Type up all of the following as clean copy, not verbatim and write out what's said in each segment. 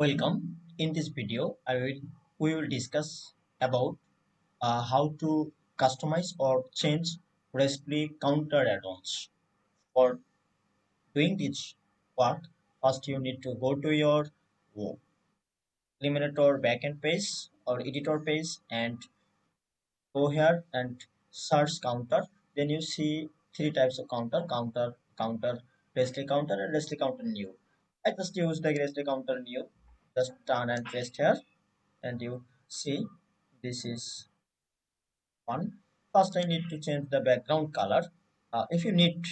Welcome. In this video, we will discuss about how to customize or change RESTly counter add-ons. For doing this part, first you need to go to your uh, Elementor backend page or editor page and go here and search counter. Then you see three types of counter, RESTly counter, and RESTly counter new. I just use the RESTly counter new. Just turn and paste here and you see this is one. First I need to change the background color. If you need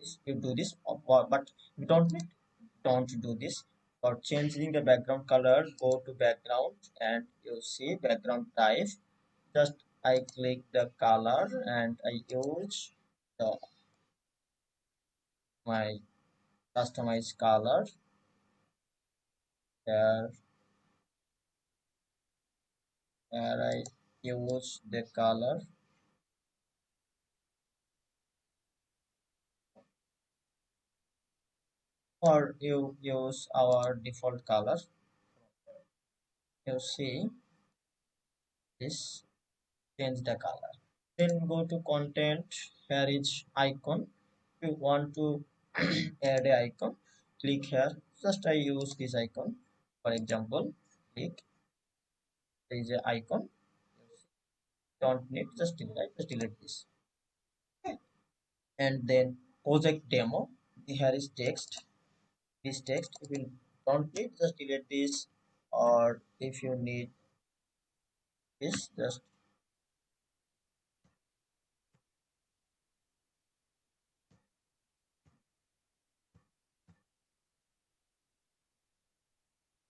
this, you do this, but you don't do this. For changing the background color, go to background and you see background type. Just I click the color and I use the my customized color there, where I use the color, or you use our default color. You see this, change the color. Then go to content. Here is icon. If you want to add a icon, click here. Just I use this icon. For example, click. There is a icon. Don't need, just delete this. Okay. And then project demo. Here is text. This text, if you don't need, just delete this. Or if you need this, just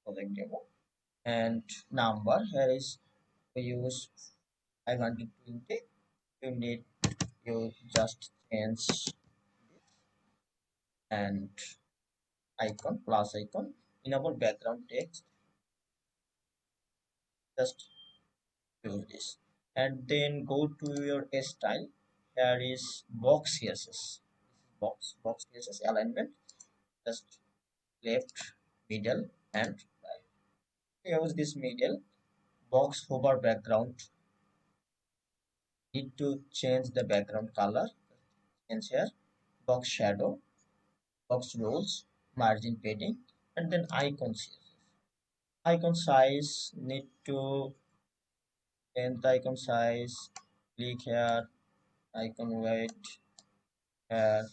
project demo. And number, here is we use 520. You need, you just change and icon, plus icon, enable background text, just use this. And then go to your style. Here is box css, box css alignment, just left, middle, and right. Use this middle. Box hover background, need to change the background color, change here. Box shadow, box rules, margin padding, and then icon css. Icon size, need to change the icon size. Click here, icon weight here,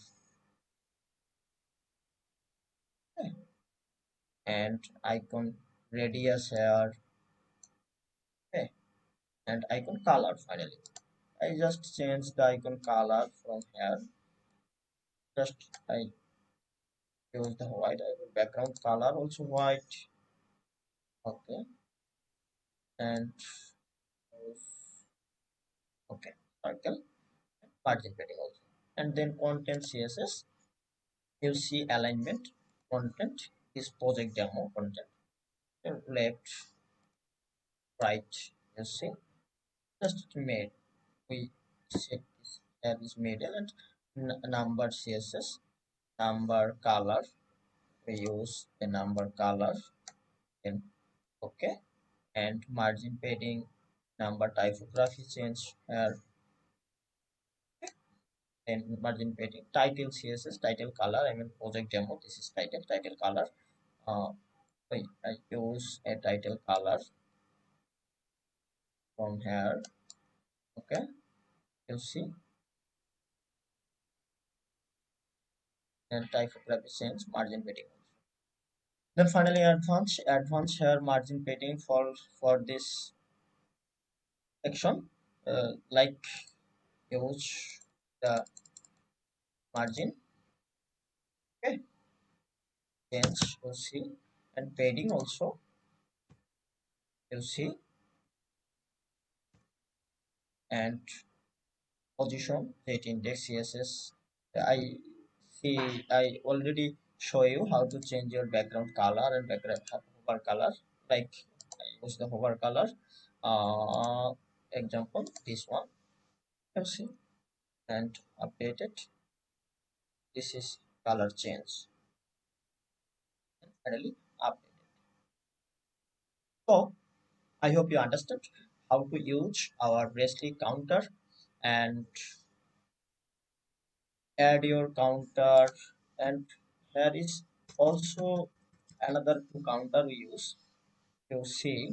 and icon radius here, okay, and icon color finally. I just change the icon color from here. Just I use the white icon background color, also white, okay, and okay, circle, margin padding also. And then content css, you see alignment, content is project demo content, left, right, you see, just made, we set this as middle, and number css, number color, we use the number color, then okay, and margin padding, number typography change here, then margin padding, title css, title color, I mean project demo, this is title color. uh I use a title color from here, okay, you see, and typography change, margin padding. Then finally advanced here, margin padding for this section, like use the margin, okay, change, you see, and padding also, you see, and position, set index css. I see, I already show you how to change your background color and background hover color, like I use the hover color, uh example this one, you see, and update it. This is color change, and finally update it. So I hope you understand how to use our RESTly counter and add your counter. And here is also another counter we use. You see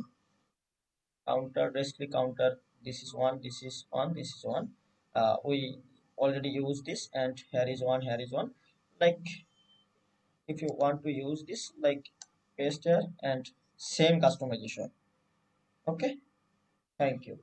counter, RESTly counter. This is one, this is one, this is one. We already use this, and here is one, here is one. Like if you want to use this, like paste here and same customization. Okay, thank you.